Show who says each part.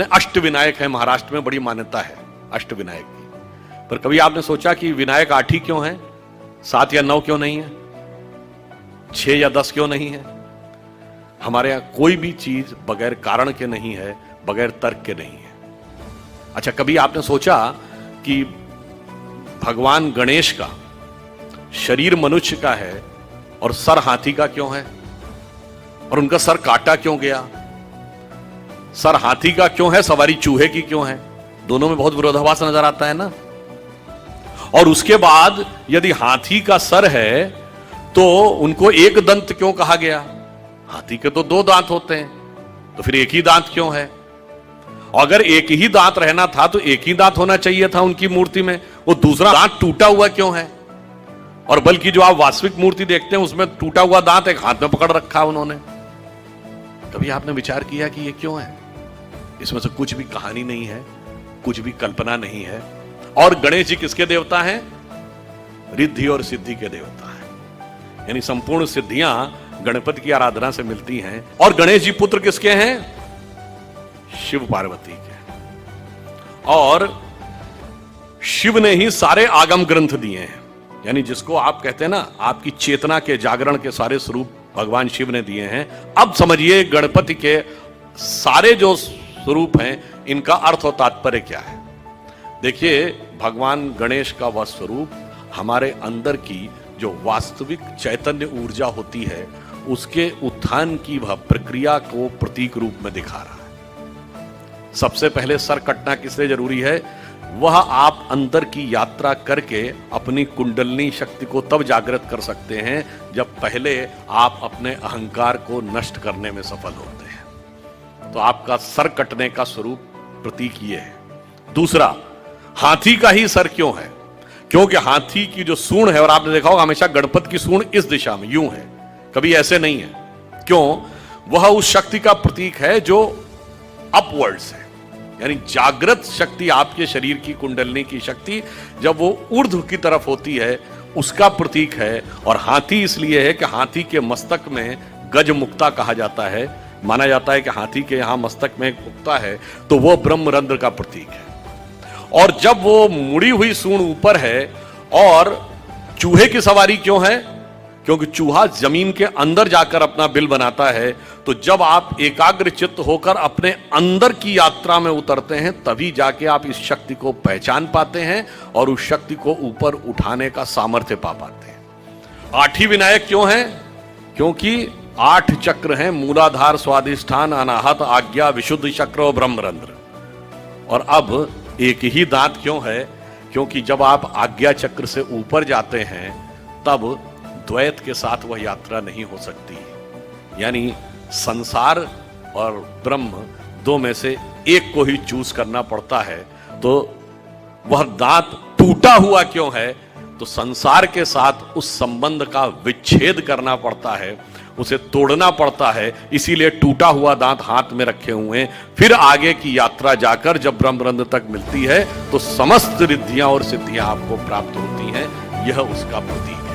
Speaker 1: अपने अष्ट विनायक हैं, महाराष्ट्र में बड़ी मान्यता है अष्ट विनायक की। पर कभी आपने सोचा कि विनायक 8 ही क्यों हैं, 7 या 9 क्यों नहीं है, 6 या 10 क्यों नहीं है? हमारे यहां कोई भी चीज बगैर कारण के नहीं है, बगैर तर्क के नहीं है। अच्छा, कभी आपने सोचा कि भगवान गणेश का शरीर मनुष्य का है और सर हाथी का क्यों है? और उनका सर काटा क्यों गया? सर हाथी का क्यों है, सवारी चूहे की क्यों है? दोनों में बहुत विरोधाभास नजर आता है ना। और उसके बाद यदि हाथी का सर है तो उनको एक दंत क्यों कहा गया? हाथी के तो 2 दांत होते हैं, तो फिर एक ही दांत क्यों है? और अगर एक ही दांत रहना था तो एक ही दांत होना चाहिए था उनकी मूर्ति में, वो दूसरा दांत टूटा हुआ क्यों है? और बल्कि जो आप वास्तविक मूर्ति देखते हैं उसमें टूटा हुआ दांत एक हाथ में पकड़ रखा उन्होंने। कभी आपने विचार किया कि ये क्यों है? इसमें से कुछ भी कहानी नहीं है, कुछ भी कल्पना नहीं है। और गणेश जी किसके देवता हैं? रिद्धि और सिद्धि के देवता हैं, यानी संपूर्ण सिद्धियां गणपति की आराधना से मिलती हैं। और गणेश जी पुत्र किसके हैं? शिव पार्वती के। और शिव ने ही सारे आगम ग्रंथ दिए हैं, यानी जिसको आप कहते हैं ना, आपकी चेतना के जागरण के सारे स्वरूप भगवान शिव ने दिए हैं। अब समझिए गणपति के सारे जो स्वरूप हैं इनका अर्थ और तात्पर्य क्या है। देखिए, भगवान गणेश का वह स्वरूप हमारे अंदर की जो वास्तविक चैतन्य ऊर्जा होती है उसके उत्थान की वह प्रक्रिया को प्रतीक रूप में दिखा रहा है। सबसे पहले सर कटना किस लिए जरूरी है? वह आप अंदर की यात्रा करके अपनी कुंडलनी शक्ति को तब जागृत कर सकते हैं जब पहले आप अपने अहंकार को नष्ट करने में सफल होते हैं। तो आपका सर कटने का स्वरूप प्रतीक ये है। दूसरा, हाथी का ही सर क्यों है? क्योंकि हाथी की जो सूंड है, और आपने देखा होगा हमेशा गणपति की सूंड इस दिशा में यूं है, कभी ऐसे नहीं है। क्यों? वह उस शक्ति का प्रतीक है जो अपवर्ड्स है, यानी जागृत शक्ति, आपके शरीर की कुंडलनी की शक्ति जब वो ऊर्ध्व की तरफ होती है उसका प्रतीक है। और हाथी इसलिए है कि हाथी के मस्तक में गज मुक्ता कहा जाता है। माना जाता है कि हाथी के यहां मस्तक में एक मुक्ता है तो वो ब्रह्मरंध्र का प्रतीक है। और जब वो मुड़ी हुई सूंड ऊपर है, और चूहे की सवारी क्यों है? क्योंकि चूहा जमीन के अंदर जाकर अपना बिल बनाता है। तो जब आप एकाग्र चित्त होकर अपने अंदर की यात्रा में उतरते हैं तभी जाके आप इस शक्ति को पहचान पाते हैं और उस शक्ति को ऊपर उठाने का सामर्थ्य पा पाते हैं। 8 ही विनायक क्यों हैं? क्योंकि 8 चक्र हैं, मूलाधार, स्वाधिष्ठान, अनाहत, आज्ञा, विशुद्ध चक्र और ब्रह्मरंध्र। और अब एक ही दांत क्यों है? क्योंकि जब आप आज्ञा चक्र से ऊपर जाते हैं तब द्वैत के साथ वह यात्रा नहीं हो सकती, यानी संसार और ब्रह्म 2 में से एक को ही चूज करना पड़ता है। तो वह दांत टूटा हुआ क्यों है? तो संसार के साथ उस संबंध का विच्छेद करना पड़ता है, उसे तोड़ना पड़ता है। इसीलिए टूटा हुआ दांत हाथ में रखे हुए हैं। फिर आगे की यात्रा जाकर जब ब्रह्मरंध्र तक मिलती है तो समस्त रिद्धियां और सिद्धियां आपको प्राप्त होती हैं। यह उसका प्रतीक है।